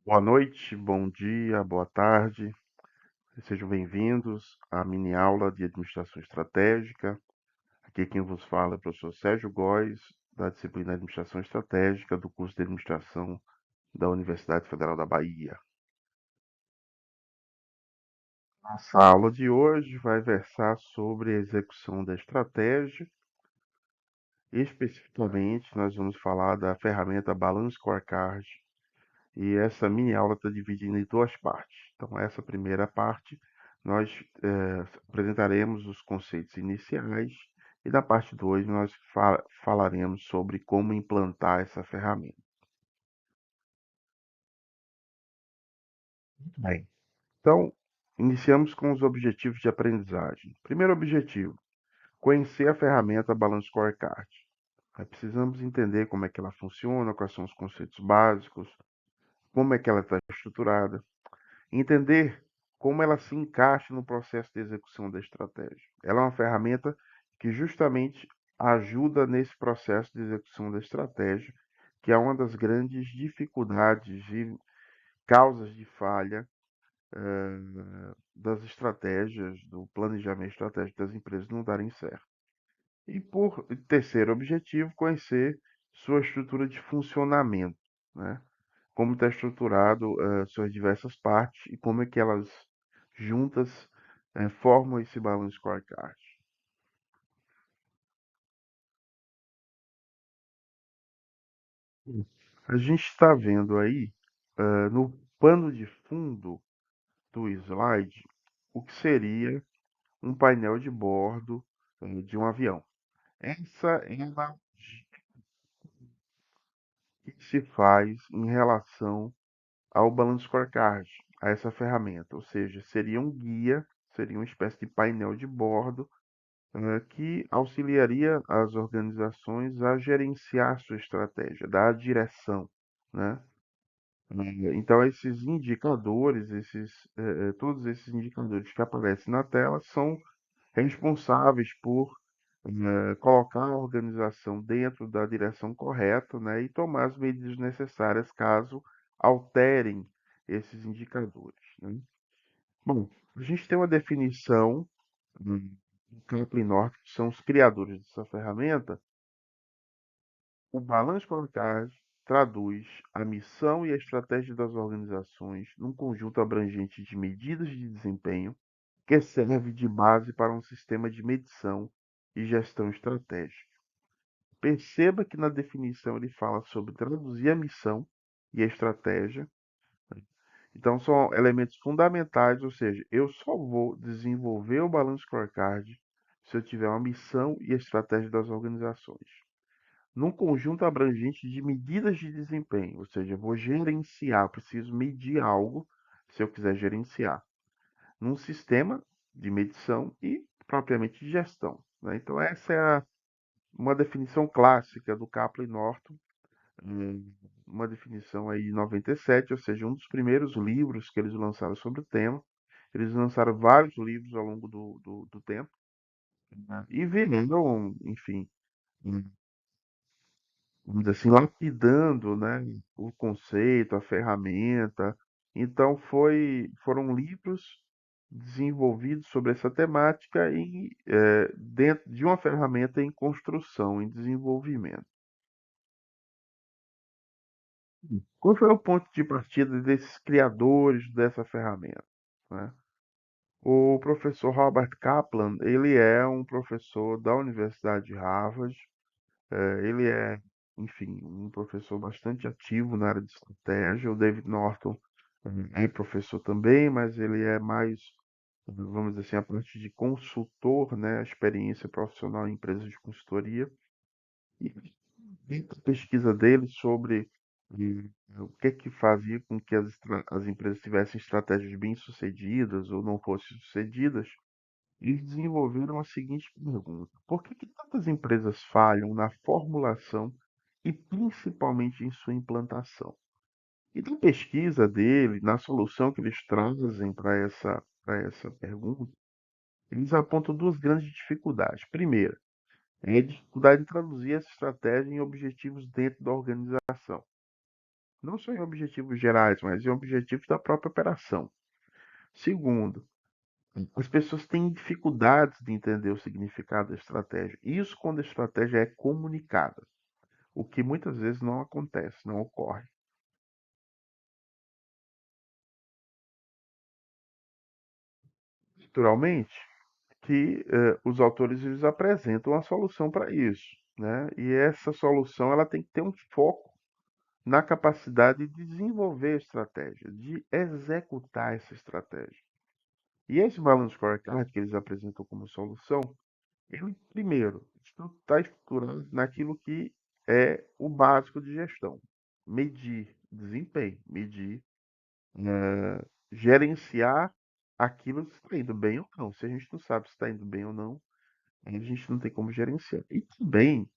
Boa noite, bom dia, boa tarde. Sejam bem-vindos à mini aula de Administração Estratégica. Aqui quem vos fala é o professor Sérgio Góes, da disciplina Administração Estratégica do curso de Administração da Universidade Federal da Bahia. Nossa aula de hoje vai versar sobre a execução da estratégia. Especificamente, nós vamos falar da ferramenta Balance Scorecard. E essa mini aula está dividida em duas partes. Então, essa primeira parte, nós apresentaremos os conceitos iniciais e na parte 2 nós falaremos sobre como implantar essa ferramenta. Bem, então, iniciamos com os objetivos de aprendizagem. Primeiro objetivo, conhecer a ferramenta Balance Scorecard. Precisamos entender como é que ela funciona, quais são os conceitos básicos, como é que ela está estruturada. Entender como ela se encaixa no processo de execução da estratégia. Ela é uma ferramenta que justamente ajuda nesse processo de execução da estratégia, que é uma das grandes dificuldades e causas de falha das estratégias, do planejamento estratégico das empresas não darem certo. E por terceiro objetivo, conhecer sua estrutura de funcionamento, né? Como está estruturado suas diversas partes e como é que elas juntas formam esse balance scorecard. A gente está vendo aí no pano de fundo do slide o que seria um painel de bordo de um avião. Essa é a que se faz em relação ao Balance Scorecard, a essa ferramenta. Ou seja, seria um guia, seria uma espécie de painel de bordo que auxiliaria as organizações a gerenciar sua estratégia, dar direção, né? Então, esses indicadores, todos esses indicadores que aparecem na tela são responsáveis por colocar a organização dentro da direção correta, né, e tomar as medidas necessárias caso alterem esses indicadores, né? Bom, a gente tem uma definição do Kaplan e Norton, que são os criadores dessa ferramenta. O Balance Scorecard traduz a missão e a estratégia das organizações num conjunto abrangente de medidas de desempenho que serve de base para um sistema de medição e gestão estratégica. Perceba que na definição ele fala sobre traduzir a missão e a estratégia. Então são elementos fundamentais, ou seja, eu só vou desenvolver o Balance Scorecard se eu tiver uma missão e a estratégia das organizações. Num conjunto abrangente de medidas de desempenho, ou seja, eu vou gerenciar, preciso medir algo se eu quiser gerenciar, num sistema de medição e propriamente de gestão, né? Então essa é uma definição clássica do Kaplan e Norton, hum, uma definição aí de 97, ou seja, um dos primeiros livros que eles lançaram sobre o tema. Eles lançaram vários livros ao longo do tempo, né? E vieram, enfim, vamos dizer assim, lapidando, né, o conceito, a ferramenta. Então foram livros desenvolvidos sobre essa temática e dentro de uma ferramenta em construção, em desenvolvimento. Qual foi o ponto de partida desses criadores dessa ferramenta, né? O professor Robert Kaplan, ele é um professor da Universidade de Harvard. Ele é, enfim, um professor bastante ativo na área de estratégia. O David Norton é professor também, mas ele é mais, vamos dizer assim, a parte de consultor, né, a experiência profissional em empresas de consultoria. E dentro da pesquisa dele sobre o que é que fazia com que as empresas tivessem estratégias bem-sucedidas ou não fossem sucedidas, eles desenvolveram a seguinte pergunta: por que tantas empresas falham na formulação e principalmente em sua implantação? E na pesquisa dele, na solução que eles trazem para essa pergunta, eles apontam duas grandes dificuldades. Primeira, é a dificuldade de traduzir essa estratégia em objetivos dentro da organização. não só em objetivos gerais, mas em objetivos da própria operação. Segundo, as pessoas têm dificuldades de entender o significado da estratégia. Isso quando a estratégia é comunicada, o que muitas vezes não acontece, não ocorre. Naturalmente, que os autores eles apresentam a solução para isso, né? E essa solução ela tem que ter um foco na capacidade de desenvolver a estratégia, de executar essa estratégia. E esse Balance Scorecard que eles apresentam como solução, ele primeiro está estruturado naquilo que é o básico de gestão: medir desempenho, medir, gerenciar aquilo se está indo bem ou não. Se a gente não sabe se está indo bem ou não, a gente não tem como gerenciar. E também,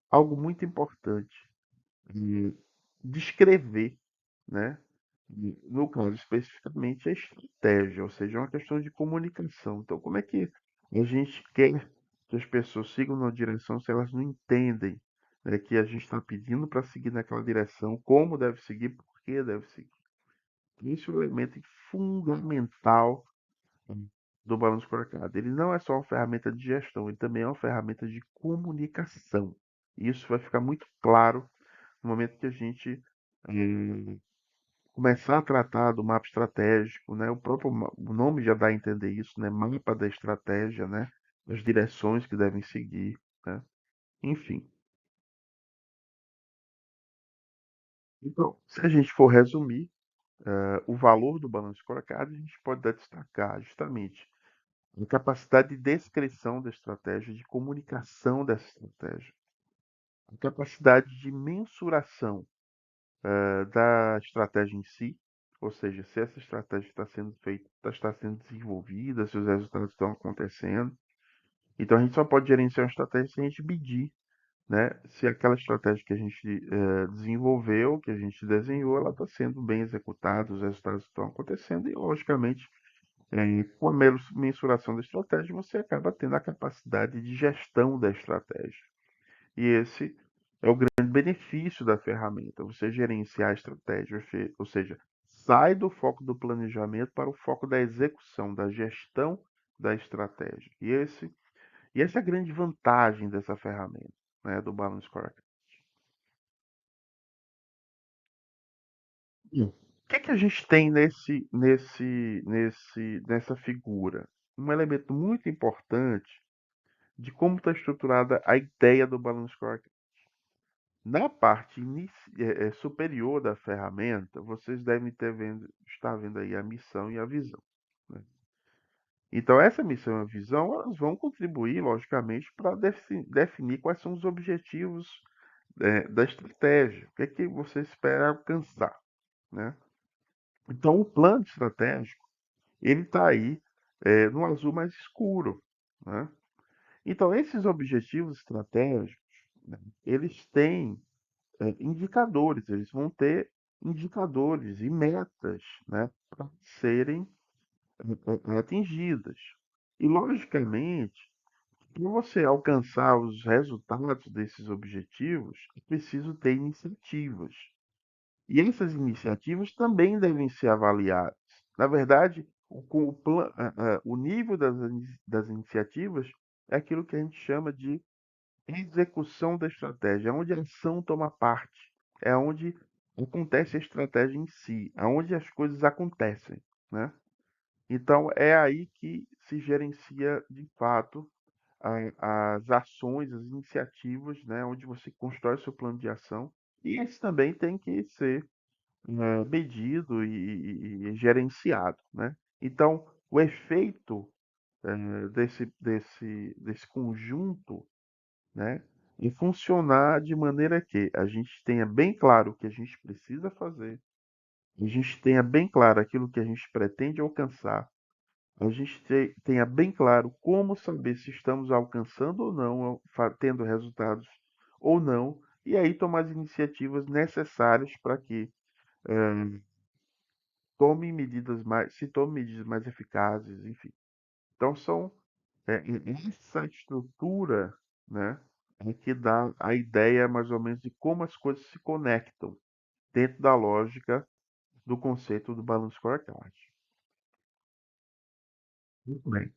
algo muito importante, eh, descrever, né? No caso especificamente, a estratégia, ou seja, é uma questão de comunicação. Então, como é que a gente quer que as pessoas sigam na direção se elas não entendem, né, que a gente está pedindo para seguir naquela direção, como deve seguir, por que deve seguir? Esse é o elemento fundamental do Balanço Scorecard. Ele não é só uma ferramenta de gestão, ele também é uma ferramenta de comunicação. E isso vai ficar muito claro no momento que a gente eh, começar a tratar do mapa estratégico, né? O nome já dá a entender isso, né? Mapa da estratégia, né? As direções que devem seguir, né? Enfim. Então, se a gente for resumir, o valor do balanço scorecard, a gente pode destacar justamente a capacidade de descrição da estratégia, de comunicação dessa estratégia, a capacidade de mensuração da estratégia em si, ou seja, se essa estratégia está sendo feita, está sendo desenvolvida, se os resultados estão acontecendo. Então a gente só pode gerenciar uma estratégia se a gente medir, né, se aquela estratégia que a gente desenvolveu, que a gente desenhou, ela está sendo bem executada, os resultados estão acontecendo e, logicamente, com a mensuração da estratégia, você acaba tendo a capacidade de gestão da estratégia. E esse é o grande benefício da ferramenta, você gerenciar a estratégia, ou seja, sai do foco do planejamento para o foco da execução, da gestão da estratégia. E essa é a grande vantagem dessa ferramenta, né, do Balance Scorecard. O que a gente tem nessa figura? Um elemento muito importante de como está estruturada a ideia do Balance Scorecard. Na parte superior da ferramenta, vocês devem estar vendo aí a missão e a visão, né? Então, essa missão e a visão, elas vão contribuir, logicamente, para definir quais são os objetivos da estratégia. O que é que você espera alcançar, né? Então, o plano estratégico, ele está aí no azul mais escuro, né? Então, esses objetivos estratégicos, né, eles têm indicadores, eles vão ter indicadores e metas, né, para serem atingidas. E, logicamente, para você alcançar os resultados desses objetivos, é preciso ter iniciativas. E essas iniciativas também devem ser avaliadas. Na verdade, o nível das iniciativas é aquilo que a gente chama de execução da estratégia, é onde a ação toma parte, é onde acontece a estratégia em si, é onde as coisas acontecem, né? Então é aí que se gerencia de fato as ações, as iniciativas, né? Onde você constrói seu plano de ação e esse também tem que ser medido e gerenciado, né? Então o efeito desse conjunto, né, e funcionar de maneira que a gente tenha bem claro o que a gente precisa fazer, a gente tenha bem claro aquilo que a gente pretende alcançar, a gente tenha bem claro como saber se estamos alcançando ou não, tendo resultados ou não, e aí tomar as iniciativas necessárias para que se tome medidas mais eficazes, enfim. Então são essa estrutura, né, é que dá a ideia mais ou menos de como as coisas se conectam dentro da lógica do conceito do Balance Scorecard. Muito bem.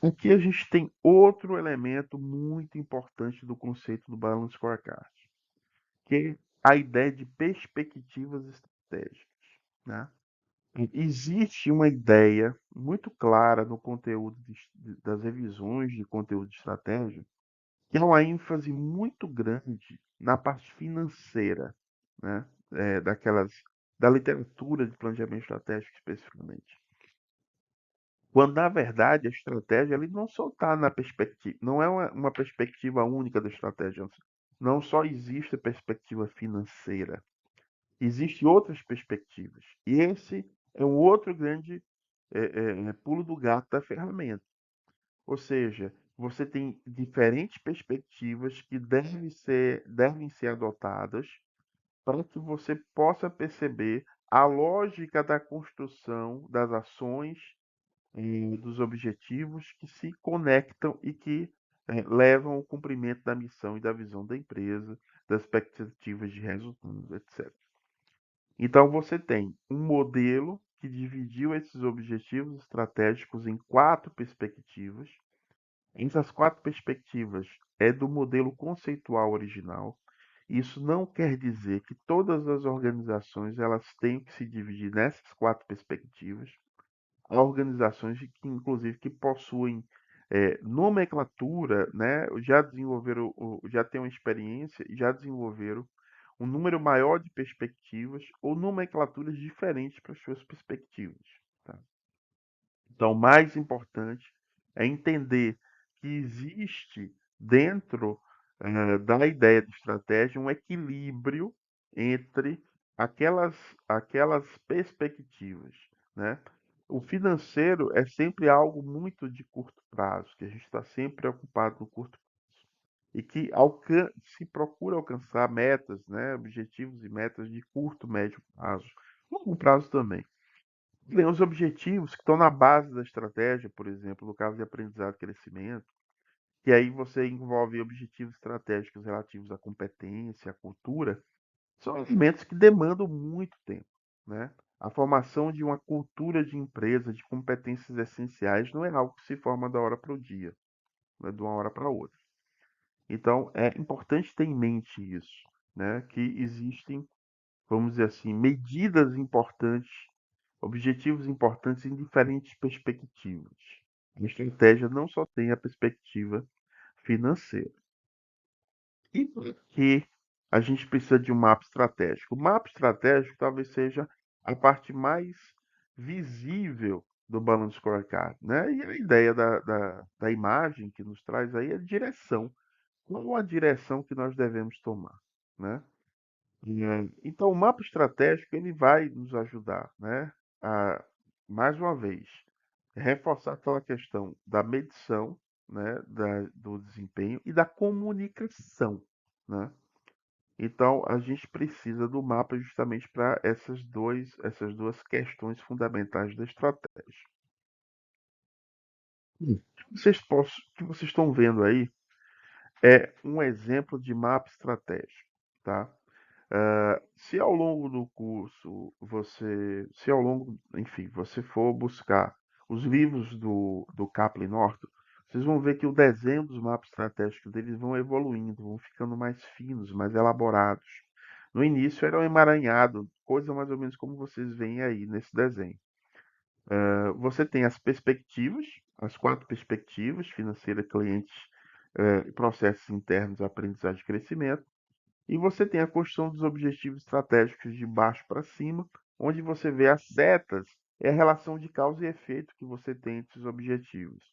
Aqui a gente tem outro elemento muito importante do conceito do Balance Scorecard, que é a ideia de perspectivas estratégicas, né? Existe uma ideia muito clara no conteúdo das revisões de conteúdo de estratégia, que é uma ênfase muito grande na parte financeira, né? Daquelas da literatura de planejamento estratégico especificamente. Quando na verdade a estratégia ele não só está na perspectiva, não é uma perspectiva única da estratégia. Não só existe a perspectiva financeira, existem outras perspectivas. E esse é um outro grande pulo do gato da ferramenta. Ou seja, você tem diferentes perspectivas que devem ser adotadas para que você possa perceber a lógica da construção das ações e dos objetivos que se conectam e que levam ao cumprimento da missão e da visão da empresa, das expectativas de resultados, etc. Então, você tem um modelo que dividiu esses objetivos estratégicos em quatro perspectivas. Essas quatro perspectivas é do modelo conceitual original. Isso não quer dizer que todas as organizações elas tenham que se dividir nessas quatro perspectivas. Há organizações que, inclusive, que possuem nomenclatura, né? Já desenvolveram, já têm uma experiência e já desenvolveram um número maior de perspectivas ou nomenclaturas diferentes para as suas perspectivas. Tá? Então, o mais importante é entender que existe dentro da ideia de estratégia um equilíbrio entre aquelas, aquelas perspectivas, né? O financeiro é sempre algo muito de curto prazo, que a gente está sempre preocupado no curto prazo. E que se procura alcançar metas, né, objetivos e metas de curto, médio prazo, longo prazo também. Tem os objetivos que estão na base da estratégia, por exemplo, no caso de aprendizado e crescimento, que aí você envolve objetivos estratégicos relativos à competência, à cultura, são elementos que demandam muito tempo, né? A formação de uma cultura de empresa, de competências essenciais, não é algo que se forma da hora para o dia, não é de uma hora para outra. Então, é importante ter em mente isso, né? Que existem, vamos dizer assim, medidas importantes, objetivos importantes em diferentes perspectivas. A estratégia não só tem a perspectiva financeira. E por que a gente precisa de um mapa estratégico? O mapa estratégico talvez seja a parte mais visível do Balance Scorecard, né? E a ideia da imagem que nos traz aí é direção. Qual a direção que nós devemos tomar, né? Então, o mapa estratégico ele vai nos ajudar, né, a, mais uma vez, reforçar aquela questão da medição, né, do desempenho e da comunicação, né? Então, a gente precisa do mapa justamente para essas duas questões fundamentais da estratégia. O que vocês estão vendo aí é um exemplo de mapa estratégico, tá? Se ao longo do curso se ao longo, enfim, você for buscar os livros do Kaplan Norton, vocês vão ver que o desenho dos mapas estratégicos deles vão evoluindo, vão ficando mais finos, mais elaborados. No início era um emaranhado, coisa mais ou menos como vocês veem aí nesse desenho. Você tem as perspectivas, as quatro perspectivas, financeira, clientes, processos internos, aprendizagem e crescimento. E você tem a construção dos objetivos estratégicos de baixo para cima, onde você vê as setas, é a relação de causa e efeito que você tem entre os objetivos.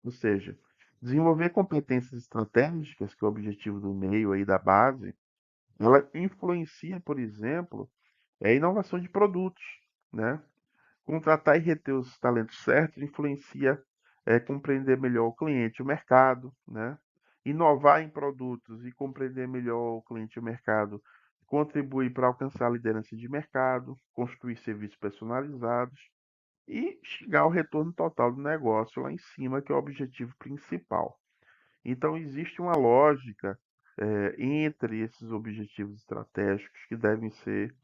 Ou seja, desenvolver competências estratégicas, que é o objetivo do meio aí da base, ela influencia, por exemplo, a inovação de produtos, né? Contratar e reter os talentos certos influencia compreender melhor o cliente e o mercado, né? Inovar em produtos e compreender melhor o cliente e o mercado contribui para alcançar a liderança de mercado, construir serviços personalizados e chegar ao retorno total do negócio lá em cima, que é o objetivo principal. Então, existe uma lógica entre esses objetivos estratégicos que devem ser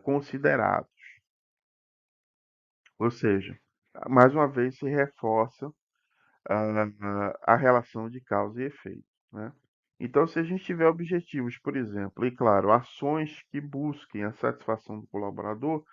considerados. Ou seja, mais uma vez se reforça a relação de causa e efeito, né? Então, se a gente tiver objetivos, por exemplo, e claro, ações que busquem a satisfação do colaborador,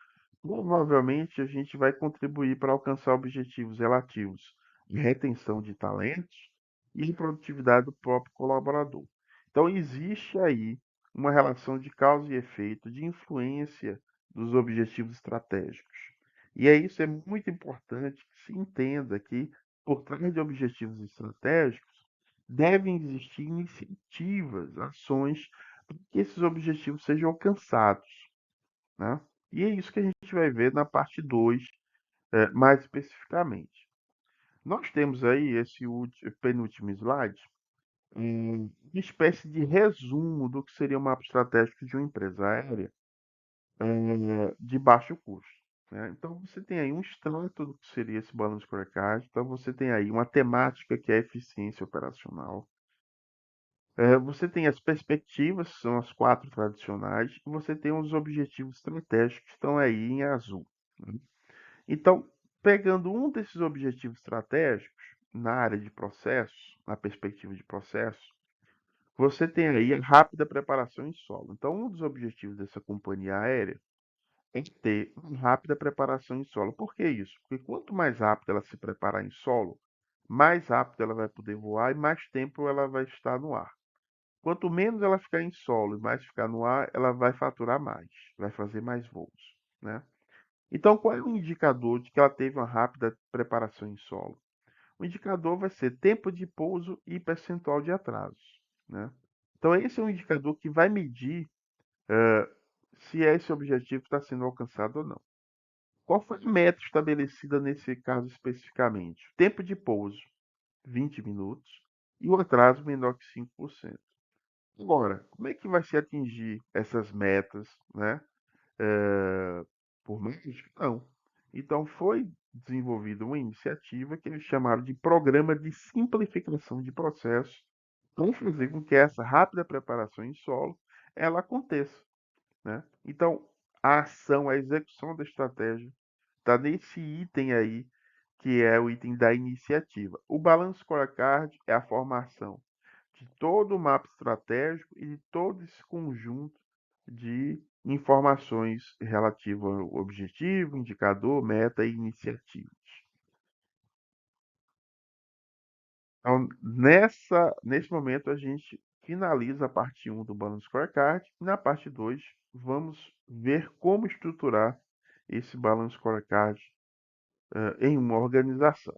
provavelmente a gente vai contribuir para alcançar objetivos relativos de retenção de talentos e de produtividade do próprio colaborador. Então, existe aí uma relação de causa e efeito, de influência dos objetivos estratégicos. E é isso é muito importante que se entenda que, por trás de objetivos estratégicos, devem existir iniciativas, ações, para que esses objetivos sejam alcançados, né? E é isso que a gente vai ver na parte 2, mais especificamente. Nós temos aí esse penúltimo slide, uma espécie de resumo do que seria o mapa estratégico de uma empresa aérea de baixo custo, né? Então você tem aí um extrato do que seria esse balanço scorecard, então você tem aí uma temática que é a eficiência operacional. Você tem as perspectivas, que são as quatro tradicionais, e você tem os objetivos estratégicos que estão aí em azul, né? Então, pegando um desses objetivos estratégicos na área de processos, na perspectiva de processo, você tem aí a rápida preparação em solo. Então, um dos objetivos dessa companhia aérea é ter uma rápida preparação em solo. Por que isso? Porque quanto mais rápido ela se preparar em solo, mais rápido ela vai poder voar e mais tempo ela vai estar no ar. Quanto menos ela ficar em solo e mais ficar no ar, ela vai faturar mais, vai fazer mais voos, né? Então, qual é o indicador de que ela teve uma rápida preparação em solo? O indicador vai ser tempo de pouso e percentual de atrasos, né? Então, esse é um indicador que vai medir se esse objetivo está sendo alcançado ou não. Qual foi a meta estabelecida nesse caso especificamente? Tempo de pouso, 20 minutos, e o atraso menor que 5%. Agora, como é que vai se atingir essas metas, né? eh, por meio? Não. Então foi desenvolvida uma iniciativa que eles chamaram de Programa de Simplificação de Processos, para fazer com que essa rápida preparação em solo ela aconteça, né? Então, a ação, a execução da estratégia está nesse item aí, que é o item da iniciativa. O Balance Scorecard é a formação de todo o mapa estratégico e de todo esse conjunto de informações relativo ao objetivo, indicador, meta e iniciativas. Então, nesse momento, a gente finaliza a parte 1 do Balance Scorecard e na parte 2 vamos ver como estruturar esse Balance Scorecard em uma organização.